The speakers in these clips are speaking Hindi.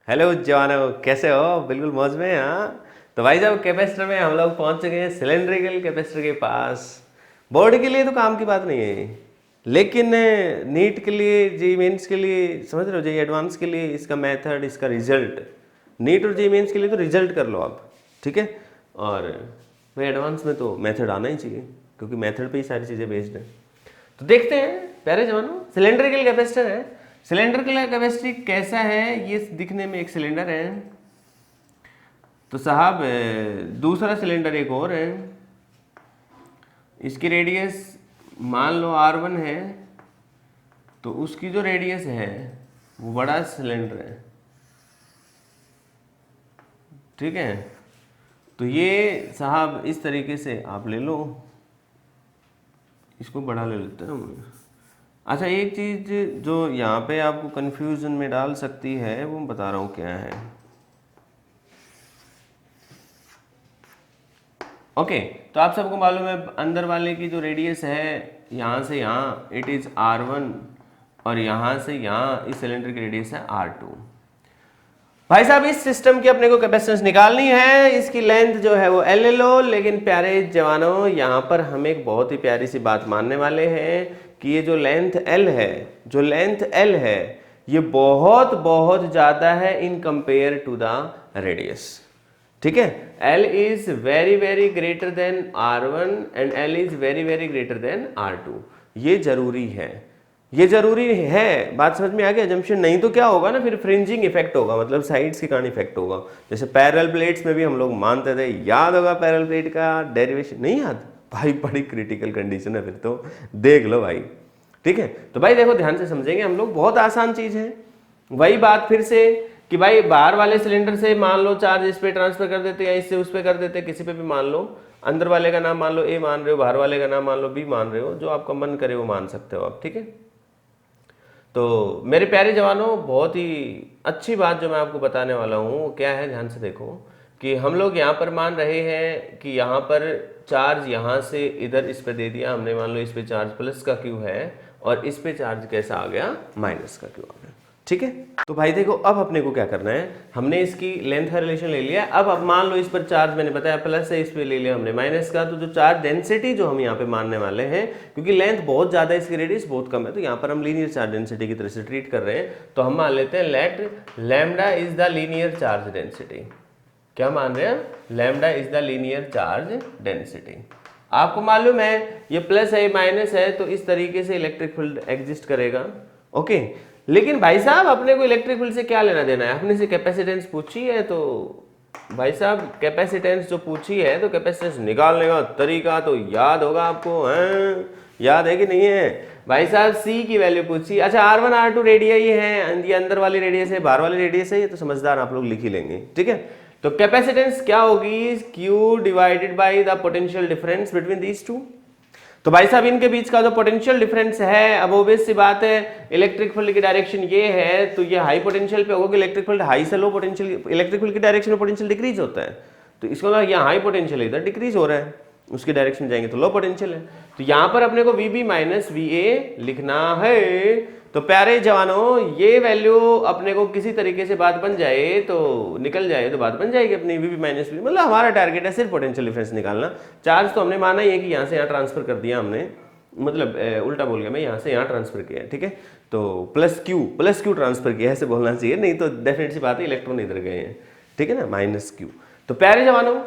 हेलो जवानों, कैसे हो? बिल्कुल मौज में। हाँ, तो भाई साहब कैपेसिटर में हम लोग पहुंच चुके हैं सिलेंड्रिकल कैपेसिटर के पास। बोर्ड के लिए तो काम की बात नहीं है, लेकिन नीट के लिए, जी मेंस के लिए, समझ रहे हो, जी एडवांस के लिए इसका मेथड, इसका रिजल्ट, नीट और जी मेंस के लिए तो रिजल्ट कर लो आप, ठीक है। और भाई एडवांस में तो मेथड आना ही चाहिए, क्योंकि मेथड पे ही सारी चीज़ें बेस्ड हैं। तो देखते हैं प्यारे जवानों, सिलेंड्रिकल कैपेसिटर है। सिलेंड्रिकल कैपेसिटर कैसा है? ये दिखने में एक सिलेंडर है, तो साहब दूसरा सिलेंडर एक और है, इसकी रेडियस मान लो R1 है, तो उसकी जो रेडियस है वो बड़ा सिलेंडर है, ठीक है। तो ये साहब इस तरीके से आप ले लो, इसको बड़ा ले लेते हैं हम। अच्छा, एक चीज़ जो यहाँ पे आपको कंफ्यूजन में डाल सकती है वो मैं बता रहा हूँ क्या है। ओके, तो आप सबको मालूम है अंदर वाले की जो रेडियस है यहाँ से यहाँ इट इज़ R1, और यहाँ से यहाँ इस सिलेंडर की रेडियस है R2। भाई साहब इस सिस्टम की अपने को कैपेसिटेंस निकालनी है, इसकी लेंथ जो है वो L ले लो। लेकिन प्यारे जवानों, यहाँ पर हम एक बहुत ही प्यारी सी बात मानने वाले हैं कि ये जो लेंथ L है, जो लेंथ L है, ये बहुत बहुत ज़्यादा है in compare to the radius, ठीक है। L is very very greater than R1 and L is very very greater than R2। ये जरूरी है, ये जरूरी है। बात समझ में आ गया? जंक्शन नहीं तो क्या होगा ना, फिर फ्रिंजिंग इफेक्ट होगा, मतलब साइड्स के कारण इफेक्ट होगा। जैसे पैरेलल प्लेट्स में भी हम लोग मानते थे, याद होगा पैरेलल प्लेट का डेरिवेशन? नहीं याद भाई, बड़ी क्रिटिकल कंडीशन है फिर तो, देख लो भाई, ठीक है। तो भाई देखो, ध्यान से समझेंगे हम लोग, बहुत आसान चीज है। वही बात फिर से कि भाई बाहर वाले सिलेंडर से मान लो चार्ज इस पे ट्रांसफर कर देते, या इससे उस पे कर देते, किसी पे भी मान लो। अंदर वाले का नाम मान लो A मान रहे हो, बाहर वाले का नाम मान लो B मान रहे हो, जो आपका मन करे वो मान सकते हो आप, ठीक है। तो मेरे प्यारे जवानों, बहुत ही अच्छी बात जो मैं आपको बताने वाला हूँ वो क्या है, ध्यान से देखो कि हम लोग यहाँ पर मान रहे हैं कि यहाँ पर चार्ज यहाँ से इधर इस पे दे दिया हमने, मान लो इस पे चार्ज प्लस का Q है और इस पे चार्ज कैसा आ गया, माइनस का Q आ गया, ठीक है। तो भाई देखो, अब अपने को क्या करना है, हमने इसकी लेंथ का रिलेशन ले लिया। अब मान लो इस पर चार्ज मैंने बताया प्लस है, इस पे ले लिया हमने माइनस का, तो जो चार्ज डेंसिटी जो हम यहाँ पे मानने वाले हैं, क्योंकि लेंथ बहुत ज्यादा है, इसकी रेडियस बहुत कम है, तो यहाँ पर हम लीनियर चार्ज डेंसिटी की तरह से ट्रीट कर रहे हैं। तो हम मान लेते हैं let lambda is the linear charge density. क्या मान रहे हैं? Lambda is the linear charge density. आपको मालूम है ये प्लस है, माइनस है, तो इस तरीके से इलेक्ट्रिक फील्ड एग्जिस्ट करेगा, ओके। लेकिन भाई साहब अपने को इलेक्ट्रिक फील्ड से क्या लेना देना है? अपने से कैपेसिटेंस पूछी है, तो भाई साहब कैपेसिटेंस जो पूछी है, तो कैपेसिटेंस निकालने का तरीका तो याद होगा आपको, हैं? याद है कि नहीं है? भाई साहब C की वैल्यू पूछी। अच्छा, R1 R2 रेडियस है, ये अंदर वाली रेडियस है, बाहर वाली रेडियस है, ये तो समझदार आप लोग लिख ही लेंगे, ठीक है। तो कैपेसिटेंस क्या होगी? Q divided by the potential difference between these two. तो भाई साहब इनके बीच का जो पोटेंशियल डिफरेंस है, अब ऑब्वियस सी बात है, इलेक्ट्रिक फील्ड की डायरेक्शन ये है, तो ये हाई पोटेंशियल पे होगा कि इलेक्ट्रिक फील्ड हाई से लो पोटेंशियल, इलेक्ट्रिक फील्ड की डायरेक्शन में पोटेंशियल डिक्रीज होता है, तो इसको ना यहाँ हाई पोटेंशियल इधर डिक्रीज हो रहा है, उसकी डायरेक्शन जाएंगे तो लो पोटेंशियल है। तो यहाँ पर अपने को VB माइनस VA लिखना है। तो प्यारे जवानों, ये वैल्यू अपने को किसी तरीके से बात बन जाए तो निकल जाए तो बात बन जाएगी अपनी VB माइनस VA। मतलब हमारा टारगेट है सिर्फ पोटेंशियल डिफरेंस निकालना। चार्ज तो हमने माना ही है कि यहाँ से यहाँ ट्रांसफर कर दिया हमने, मतलब उल्टा बोल गया मैं, यहाँ से यहाँ ट्रांसफर किया, ठीक है। तो प्लस क्यू ट्रांसफर किया, ऐसे बोलना चाहिए, नहीं तो डेफिनेट सी बात है इलेक्ट्रॉन इधर गए हैं, ठीक है ना, माइनस Q। तो प्यारे जवानों,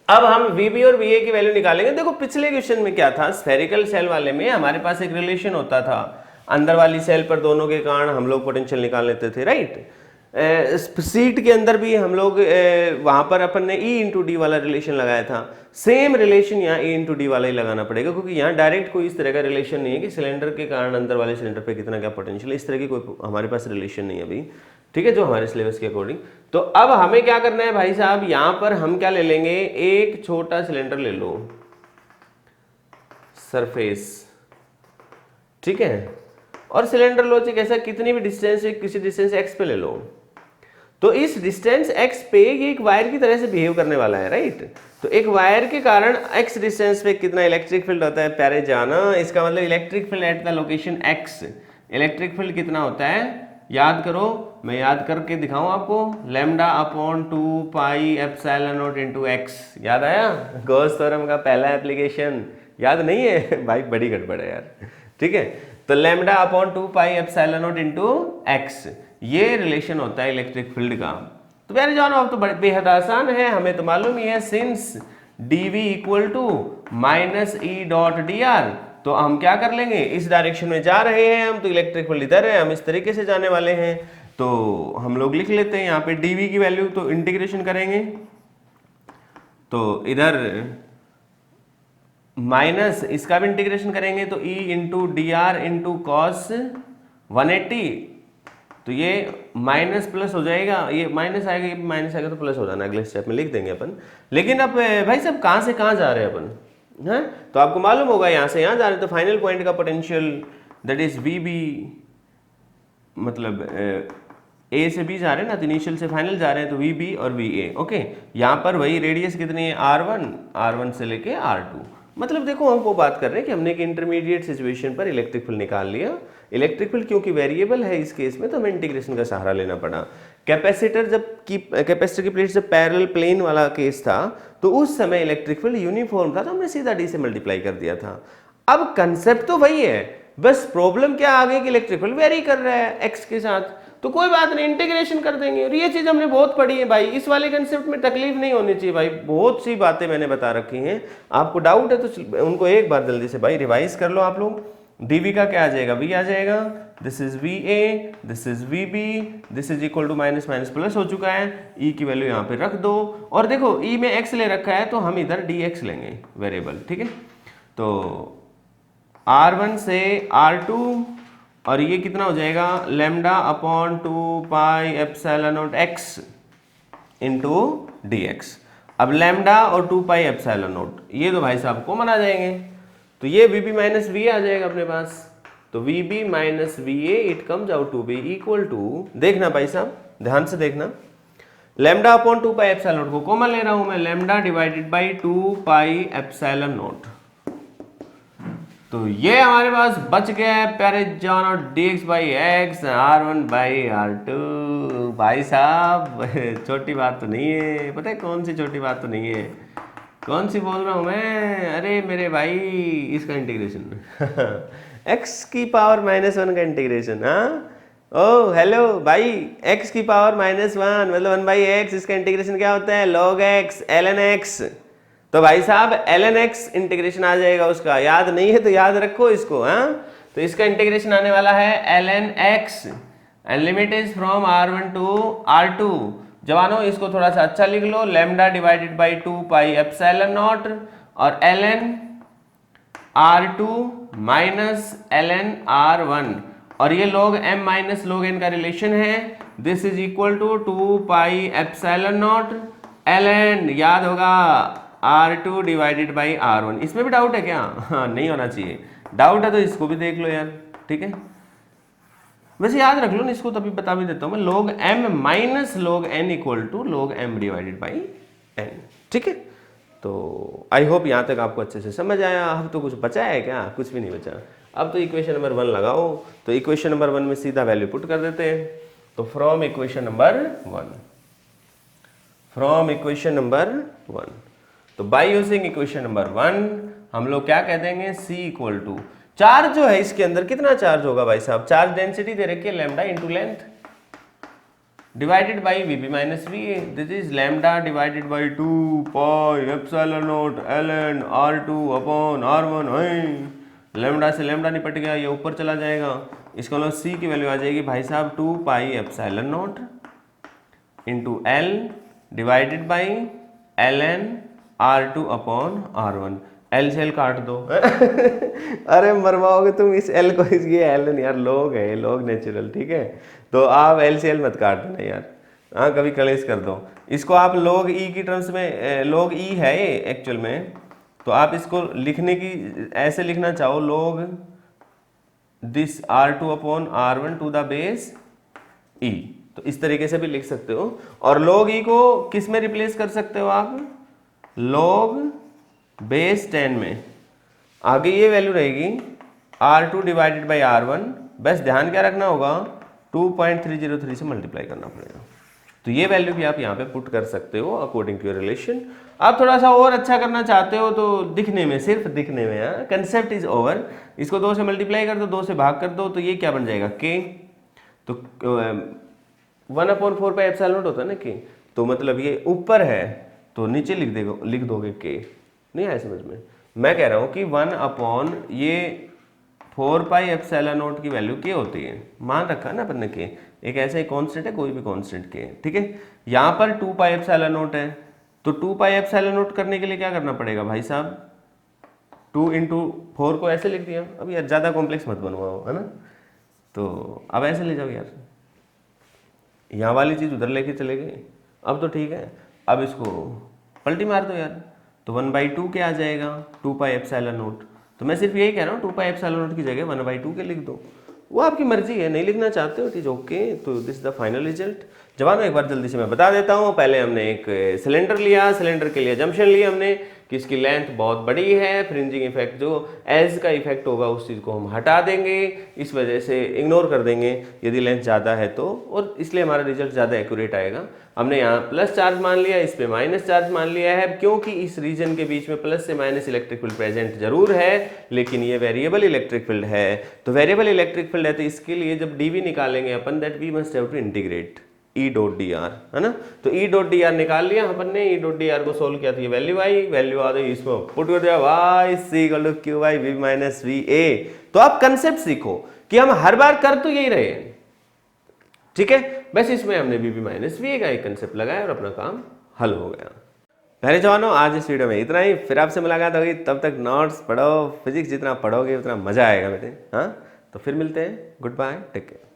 अब हम VB और VA की वैल्यू निकालेंगे। देखो पिछले क्वेश्चन में क्या था, स्फेरिकल सेल वाले में हमारे पास एक रिलेशन होता था, अंदर वाली सेल पर दोनों के कारण हम लोग पोटेंशियल निकाल लेते थे, राइट। सीट के अंदर भी हम लोग वहां पर अपन ने E इंटू डी वाला रिलेशन लगाया था। सेम रिलेशन यहाँ E इंटू डी वाला ही लगाना पड़ेगा, क्योंकि यहाँ डायरेक्ट कोई इस तरह का रिलेशन नहीं है कि सिलेंडर के कारण अंदर वाले सिलेंडर पे कितना क्या पोटेंशियल है, इस तरह की कोई हमारे पास रिलेशन नहीं है अभी, ठीक है, जो हमारे सिलेबस के अकॉर्डिंग। तो अब हमें क्या करना है भाई साहब, यहाँ पर हम क्या ले लेंगे, एक छोटा सिलेंडर ले लो, सरफेस, ठीक है, और सिलेंडर लॉजिक ऐसा कितनी भी डिस्टेंस, किसी डिस्टेंस x पे ले लो। तो इस डिस्टेंस x पे ये एक वायर की तरह से बिहेव करने वाला है, राइट। तो एक वायर के कारण x डिस्टेंस पे कितना इलेक्ट्रिक फील्ड होता है प्यारे जाना, इसका मतलब electric field at the location x, electric field कितना होता है याद करो, मैं याद करके दिखाऊं आपको, lambda upon 2 pi epsilon not into x. याद आया? गॉस थ्योरम का पहला एप्लीकेशन याद नहीं है भाई? बड़ी गड़बड़ है यार। ठीक है, तो lambda upon 2 pi epsilon not into x, ये रिलेशन होता है इलेक्ट्रिक फील्ड का। तो प्यारे जानो, अब तो बेहद आसान है, हमें तो मालूम ही है, since dv equal to minus E dot d r, तो हम क्या कर लेंगे, इस डायरेक्शन में जा रहे हैं हम, तो इलेक्ट्रिक फील्ड इधर है, हम इस तरीके से जाने वाले हैं, तो हम लोग लिख लेते हैं यहाँ पे dv की वैल्यू, तो इंटीग्रेशन करेंगे तो इधर माइनस इसका भी इंटीग्रेशन करेंगे तो e into D R into cos 180, तो ये माइनस प्लस हो जाएगा, ये माइनस आएगा, ये माइनस आएगा तो प्लस हो जाना, अगले स्टेप में लिख देंगे अपन। लेकिन अब भाई साहब कहाँ से कहाँ जा रहे हैं अपन, हैं? तो आपको मालूम होगा यहाँ से यहाँ जा रहे हैं, तो फाइनल पॉइंट का potential that is V B, मतलब ए से बी जा रहे हैं ना, तो इनिशियल से फाइनल जा रहे हैं, तो वी बी और वी ए। ओके, यहाँ पर वही रेडियस कितनी है, R1 से लेके R2। मतलब देखो, हम वो बात कर रहे हैं कि हमने एक इंटरमीडिएट सिचुएशन पर इलेक्ट्रिक फील्ड निकाल लिया। इलेक्ट्रिक फील्ड क्योंकि वेरिएबल है इस केस में, तो हमें इंटीग्रेशन का सहारा लेना पड़ा। कैपेसिटर की प्लेट जब पैरेलल प्लेन वाला केस था, तो उस समय इलेक्ट्रिक फील्ड यूनिफॉर्म था, तो हमने सीधा डी से मल्टीप्लाई कर दिया था। अब कंसेप्ट तो वही है, बस प्रॉब्लम क्या आ गई कि इलेक्ट्रिक फील्ड वेरी कर रहा है एक्स के साथ, तो कोई बात नहीं, इंटीग्रेशन कर देंगे। और ये चीज हमने बहुत पढ़ी है भाई, इस वाले कंसेप्ट में तकलीफ नहीं होनी चाहिए भाई, बहुत सी बातें मैंने बता रखी हैं। आपको डाउट है तो उनको एक बार जल्दी से भाई रिवाइज कर लो आप लोग। dv का क्या आ जाएगा, v आ जाएगा, this is V A, this is V B, this is equal to minus minus plus हो चुका है, e की वैल्यू यहाँ पे रख दो, और देखो e में x ले रखा है तो हम इधर dx लेंगे वेरिएबल। ठीक है, तो R1 से R2, और ये कितना हो जाएगा, lambda upon 2 pi epsilon not x into D x. अब लैम्डा और 2 पाई एप्सिलॉन नॉट, ये तो भाई साहब कॉमन आ जाएंगे, तो ये वी बी माइनस वी आ जाएगा अपने पास, तो V B minus V A it comes out to be equal to, देखना भाई साहब ध्यान से देखना, lambda upon 2 pi epsilon nought को कॉमन ले रहा हूं मैं, lambda divided by 2 pi epsilon nought, तो ये हमारे पास बच गया है प्यारे जान, और dx by x R1 by R2। भाई साहब छोटी बात तो नहीं है, पता है कौन सी छोटी बात तो नहीं है, कौन सी बोल रहा हूँ मैं, अरे मेरे भाई इसका इंटीग्रेशन x की पावर -1 का इंटीग्रेशन। हाँ ओ हेलो भाई, x की पावर -1 मतलब 1 बाई एक्स, इसका इंटीग्रेशन क्या होता है, log x ln x, तो भाई साहब ln x इंटीग्रेशन आ जाएगा उसका, याद नहीं है तो याद रखो इसको। हाँ, तो इसका इंटीग्रेशन आने वाला है ln x and limit is from R1 to R2। जवानों इसको थोड़ा सा अच्छा लिख लो, lambda divided by 2 pi epsilon naught और ln R2 minus ln R1, और ये log m minus log n का रिलेशन है, this is equal to 2 pi epsilon not ln, याद होगा R2 डिवाइडेड बाई R1। इसमें भी डाउट है क्या? हाँ नहीं होना चाहिए, डाउट है तो इसको भी देख लो यार। ठीक है, वैसे याद रख लो ना इसको, तभी बता भी देता हूं मैं, log m minus log n equal to log m divided by n। ठीक है, तो आई होप यहाँ तक आपको अच्छे से समझ आया। अब तो कुछ बचा है क्या? कुछ भी नहीं बचा। अब तो इक्वेशन नंबर 1 लगाओ, तो इक्वेशन नंबर 1 में सीधा वैल्यू पुट कर देते हैं, तो फ्रॉम इक्वेशन नंबर 1, तो बाय यूजिंग इक्वेशन नंबर 1 हम लोग क्या कह देंगे, C इक्वल टू, चार्ज जो है इसके अंदर कितना चार्ज होगा भाई साहब, चार्ज डेंसिटी दे रखी है lambda into length divided by V B minus V A, this is lambda divided by 2 pi epsilon not ln R2 upon R1। Lambda से लैम्डा निपट गया, ये ऊपर चला जाएगा, इसका मतलब C की वैल्यू आ जाएगी भाई साहब 2 pi epsilon not into L divided by ln R2 upon R1। L से L काट दो अरे मरवाओगे तुम इस L को, ये ln यार लोग है, लोग नेचुरल। ठीक है, तो आप L से L मत काट देना यार, हाँ कभी कलेश कर दो इसको। आप log E की टर्म्स में, log E है ये एक्चुअल में, तो आप इसको लिखने की ऐसे लिखना चाहो, log this R2 upon R1 to the base E, तो इस तरीके से भी लिख सकते हो। और log E को किस में रिप्लेस कर सकते हो आप, log बेस 10 में, आगे ये वैल्यू रहेगी R2 डिवाइडेड बाई R1। बस ध्यान क्या रखना होगा, 2.303 से मल्टीप्लाई करना पड़ेगा। तो ये वैल्यू भी आप यहाँ पे पुट कर सकते हो अकॉर्डिंग टू योर रिलेशन। आप थोड़ा सा और अच्छा करना चाहते हो तो दिखने में, सिर्फ दिखने में, कंसेप्ट इज ओवर। इसको 2 से मल्टीप्लाई कर दो, 2 से भाग कर दो, तो ये क्या बन जाएगा k। तो 1/4 पाई एप्सिलॉन होता है ना k, तो मतलब ये ऊपर है तो नीचे लिख दोगे k। नहीं आया समझ में? मैं कह रहा हूँ कि 1/, ये 4 पाई एप्सिलॉन नोट की वैल्यू k होती है, मान रखा ना अपन ने k, एक ऐसा ही कॉन्स्टेंट है, कोई भी कॉन्स्टेंट k, ठीक है। यहाँ पर 2 पाई एप्सिलॉन नोट है, तो 2 पाई एप्सिलॉन नोट करने के लिए क्या करना पड़ेगा भाई साहब, 2 × 4 को ऐसे लिख दिया। अब यार ज़्यादा कॉम्प्लेक्स मत बनवाओ, है ना। तो अब ऐसे ले जाओ यार, यहाँ वाली चीज़ उधर लेके चले गए, अब तो ठीक है। अब इसको पलटी मार दो यार, तो 1/2 क्या आ जाएगा, 2 पाई एप्सिलॉन नोट। तो मैं सिर्फ यही कह रहा हूँ 2 पाई एप्सिलॉन नोट की जगह 1/2 के लिख दो, वो आपकी मर्जी है, नहीं लिखना चाहते हो इट इज ओके। तो this is the final result. जवानों एक बार जल्दी से मैं बता देता हूँ। पहले हमने एक सिलेंडर लिया, सिलेंडर के लिए जंक्शन लिया हमने कि इसकी लेंथ बहुत बड़ी है, फ्रिंजिंग इफेक्ट जो एज का इफेक्ट होगा उस चीज़ को हम हटा देंगे, इस वजह से इग्नोर कर देंगे यदि लेंथ ज़्यादा है तो, और इसलिए हमारा रिजल्ट ज़्यादा एक्यूरेट आएगा। हमने यहाँ प्लस चार्ज मान लिया, इस पे माइनस चार्ज मान लिया है, क्योंकि इस रीजन के बीच में प्लस से माइनस इलेक्ट्रिक फील्ड प्रेजेंट जरूर है, लेकिन ये वेरिएबल इलेक्ट्रिक फील्ड है। तो वेरिएबल इलेक्ट्रिक फील्ड है तो इसके लिए जब dv निकालेंगे अपन, that we must have to integrate E.dr, है ना। तो E.dr निकाल लिया अपन ने, E.dr को सोल्व किया तो ये वैल्यू आई, वैल्यू आ गई, इसको पुट कर दिया y = q/v - va। तो आप कंसेप्ट सीखो कि हम हर बार कर तो यही रहे हैं, ठीक है, बस इसमें हमने v - va का एक कंसेप्ट लगाया और अपना काम हल हो गया। पहले जवानों आज इस वीडियो में इतना ही, फिर आपसे मुलाकात होगी, तब तक नोट्स पढ़ो, फिजिक्स जितना पढ़ोगे उतना मजा आएगा बेटे। हाँ, तो फिर मिलते हैं, गुड बाय, टेक केयर।